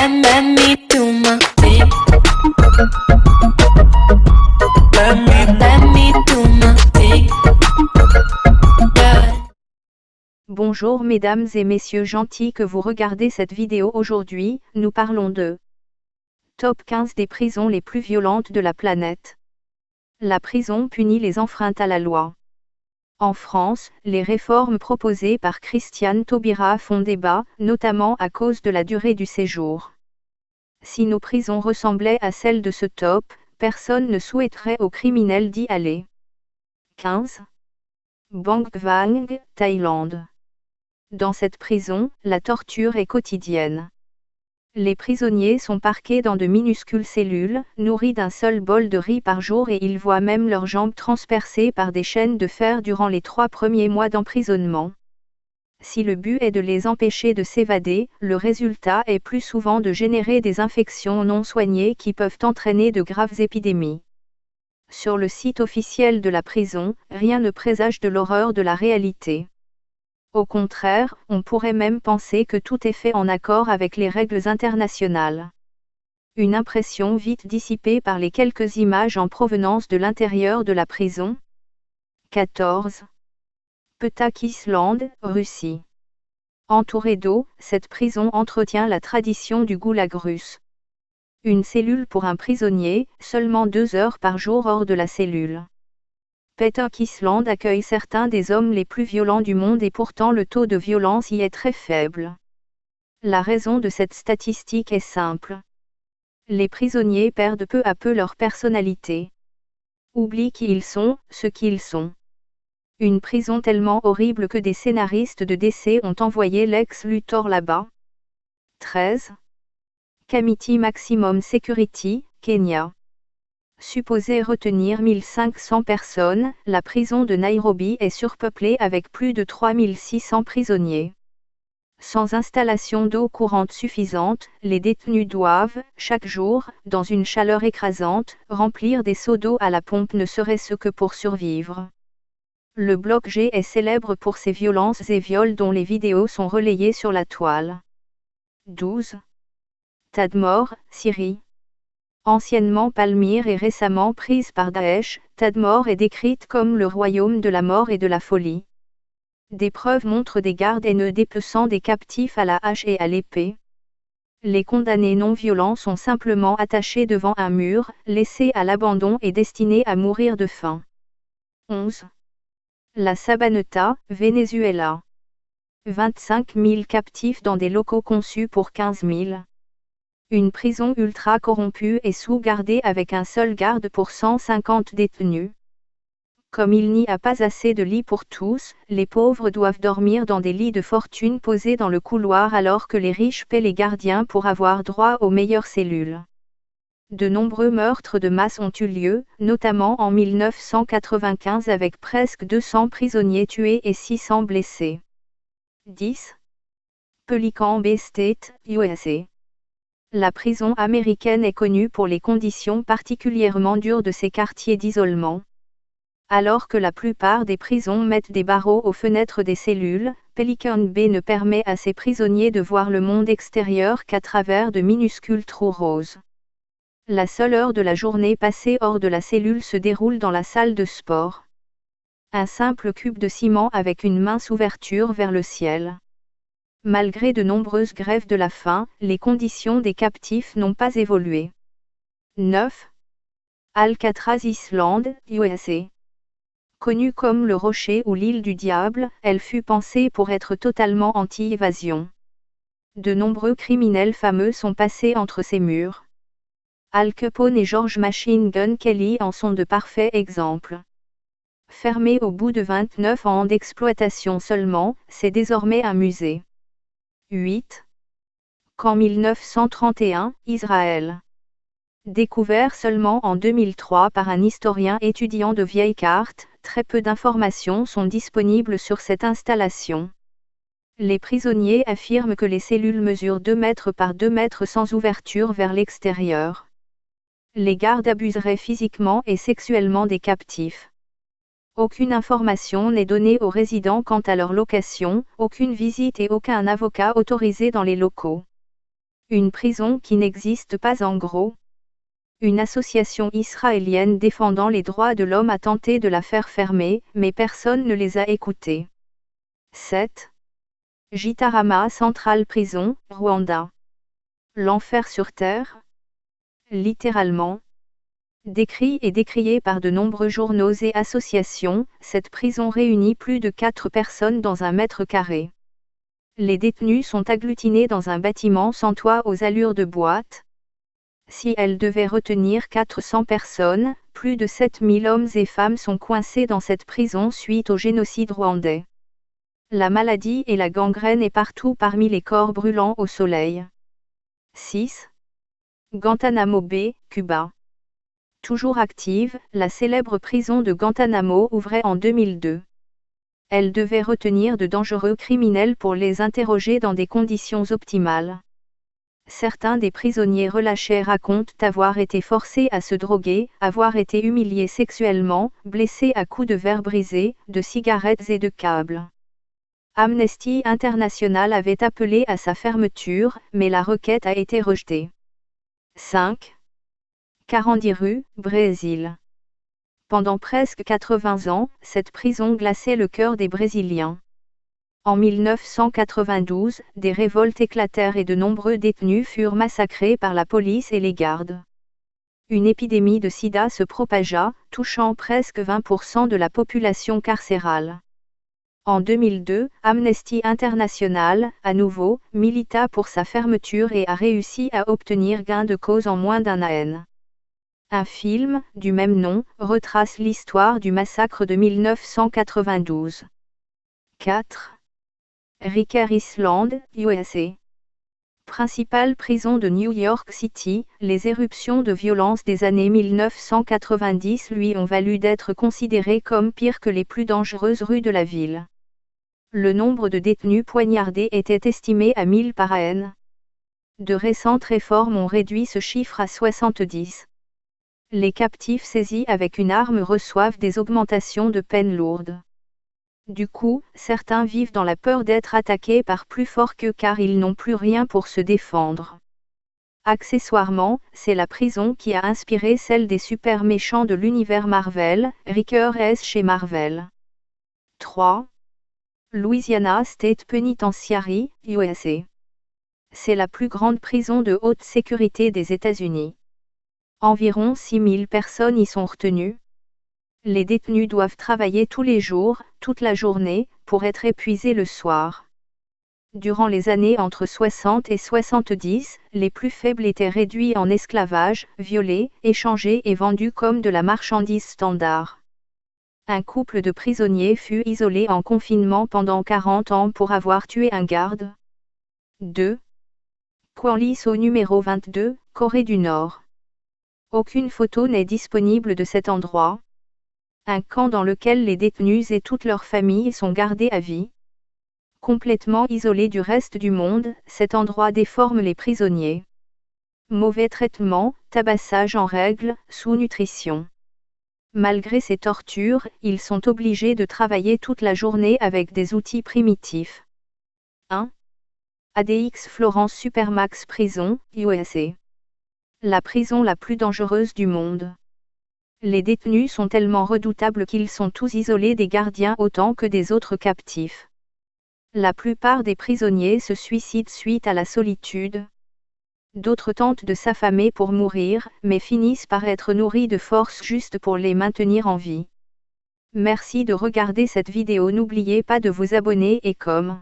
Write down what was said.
let me do my thing. Let me do my thing. Yeah. Bonjour mesdames et messieurs gentils que vous regardez cette vidéo aujourd'hui, nous parlons de Top 15 des prisons les plus violentes de la planète. La prison punit les enfreintes à la loi. En France, les réformes proposées par Christiane Taubira font débat, notamment à cause de la durée du séjour. Si nos prisons ressemblaient à celles de ce top, personne ne souhaiterait aux criminels d'y aller. 15. Bang Vang, Thaïlande. Dans cette prison, la torture est quotidienne. Les prisonniers sont parqués dans de minuscules cellules, nourris d'un seul bol de riz par jour et ils voient même leurs jambes transpercées par des chaînes de fer durant les 3 premiers mois d'emprisonnement. Si le but est de les empêcher de s'évader, le résultat est plus souvent de générer des infections non soignées qui peuvent entraîner de graves épidémies. Sur le site officiel de la prison, rien ne présage de l'horreur de la réalité. Au contraire, on pourrait même penser que tout est fait en accord avec les règles internationales. Une impression vite dissipée par les quelques images en provenance de l'intérieur de la prison. 14. Petak Island, Russie. Entourée d'eau, cette prison entretient la tradition du goulag russe. Une cellule pour un prisonnier, seulement 2 heures par jour hors de la cellule. Petak Island accueille certains des hommes les plus violents du monde et pourtant le taux de violence y est très faible. La raison de cette statistique est simple. Les prisonniers perdent peu à peu leur personnalité. Oublient qui ils sont, ce qu'ils sont. Une prison tellement horrible que des scénaristes de DC ont envoyé Lex Luthor là-bas. 13. Kamiti Maximum Security, Kenya. Supposée retenir 1500 personnes, la prison de Nairobi est surpeuplée avec plus de 3600 prisonniers. Sans installation d'eau courante suffisante, les détenus doivent, chaque jour, dans une chaleur écrasante, remplir des seaux d'eau à la pompe ne serait-ce que pour survivre. Le bloc G est célèbre pour ses violences et viols dont les vidéos sont relayées sur la toile. 12. Tadmor, Syrie. Anciennement Palmyre et récemment prise par Daesh, Tadmor est décrite comme le royaume de la mort et de la folie. Des preuves montrent des gardes haineux dépeçant des captifs à la hache et à l'épée. Les condamnés non violents sont simplement attachés devant un mur, laissés à l'abandon et destinés à mourir de faim. 11. La Sabaneta, Venezuela. 25 000 captifs dans des locaux conçus pour 15 000. Une prison ultra corrompue et sous-gardée avec un seul garde pour 150 détenus. Comme il n'y a pas assez de lits pour tous, les pauvres doivent dormir dans des lits de fortune posés dans le couloir alors que les riches paient les gardiens pour avoir droit aux meilleures cellules. De nombreux meurtres de masse ont eu lieu, notamment en 1995 avec presque 200 prisonniers tués et 600 blessés. 10. Pelican Bay State, USA. La prison américaine est connue pour les conditions particulièrement dures de ses quartiers d'isolement. Alors que la plupart des prisons mettent des barreaux aux fenêtres des cellules, Pelican Bay ne permet à ses prisonniers de voir le monde extérieur qu'à travers de minuscules trous roses. La seule heure de la journée passée hors de la cellule se déroule dans la salle de sport. Un simple cube de ciment avec une mince ouverture vers le ciel. Malgré de nombreuses grèves de la faim, les conditions des captifs n'ont pas évolué. 9. Alcatraz Island, USA. Connue comme le rocher ou l'île du diable, elle fut pensée pour être totalement anti-évasion. De nombreux criminels fameux sont passés entre ces murs. Al Capone et George Machine Gun Kelly en sont de parfaits exemples. Fermé au bout de 29 ans d'exploitation seulement, c'est désormais un musée. 8. Qu'en 1931, Israël. Découvert seulement en 2003 par un historien étudiant de vieilles cartes, très peu d'informations sont disponibles sur cette installation. Les prisonniers affirment que les cellules mesurent 2 mètres par 2 mètres sans ouverture vers l'extérieur. Les gardes abuseraient physiquement et sexuellement des captifs. Aucune information n'est donnée aux résidents quant à leur location, aucune visite et aucun avocat autorisé dans les locaux. Une prison qui n'existe pas en gros. Une association israélienne défendant les droits de l'homme a tenté de la faire fermer, mais personne ne les a écoutés. 7. Gitarama Central Prison, Rwanda. L'enfer sur terre. Littéralement. Décrit et décrié par de nombreux journaux et associations, cette prison réunit plus de 4 personnes dans un mètre carré. Les détenus sont agglutinés dans un bâtiment sans toit aux allures de boîte. Si elle devait retenir 400 personnes, plus de 7000 hommes et femmes sont coincés dans cette prison suite au génocide rwandais. La maladie et la gangrène est partout parmi les corps brûlants au soleil. 6. Guantanamo Bay, Cuba. Toujours active, la célèbre prison de Guantanamo ouvrait en 2002. Elle devait retenir de dangereux criminels pour les interroger dans des conditions optimales. Certains des prisonniers relâchés racontent avoir été forcés à se droguer, avoir été humiliés sexuellement, blessés à coups de verre brisés, de cigarettes et de câbles. Amnesty International avait appelé à sa fermeture, mais la requête a été rejetée. 5. Carandiru, Brésil. Pendant presque 80 ans, cette prison glaçait le cœur des Brésiliens. En 1992, des révoltes éclatèrent et de nombreux détenus furent massacrés par la police et les gardes. Une épidémie de sida se propagea, touchant presque 20% de la population carcérale. En 2002, Amnesty International, à nouveau, milita pour sa fermeture et a réussi à obtenir gain de cause en moins d'un an. Un film, du même nom, retrace l'histoire du massacre de 1992. 4. Rikers Island, USA. Principale prison de New York City, les éruptions de violence des années 1990 lui ont valu d'être considéré comme pire que les plus dangereuses rues de la ville. Le nombre de détenus poignardés était estimé à 1000 par an. De récentes réformes ont réduit ce chiffre à 70. Les captifs saisis avec une arme reçoivent des augmentations de peine lourdes. Du coup, certains vivent dans la peur d'être attaqués par plus fort qu'eux car ils n'ont plus rien pour se défendre. Accessoirement, c'est la prison qui a inspiré celle des super méchants de l'univers Marvel, Rikers S chez Marvel. 3. Louisiana State Penitentiary, USA. C'est la plus grande prison de haute sécurité des États-Unis. Environ 6000 personnes y sont retenues. Les détenus doivent travailler tous les jours, toute la journée, pour être épuisés le soir. Durant les années entre 60 et 70, les plus faibles étaient réduits en esclavage, violés, échangés et vendus comme de la marchandise standard. Un couple de prisonniers fut isolé en confinement pendant 40 ans pour avoir tué un garde. 2. Kwanliso numéro 22, Corée du Nord. Aucune photo n'est disponible de cet endroit. Un camp dans lequel les détenus et toute leur famille sont gardés à vie. Complètement isolé du reste du monde, cet endroit déforme les prisonniers. Mauvais traitement, tabassage en règle, sous-nutrition. Malgré ces tortures, ils sont obligés de travailler toute la journée avec des outils primitifs. 1. ADX Florence Supermax Prison, USA. La prison la plus dangereuse du monde. Les détenus sont tellement redoutables qu'ils sont tous isolés des gardiens autant que des autres captifs. La plupart des prisonniers se suicident suite à la solitude. D'autres tentent de s'affamer pour mourir, mais finissent par être nourris de force juste pour les maintenir en vie. Merci de regarder cette vidéo, n'oubliez pas de vous abonner et comme.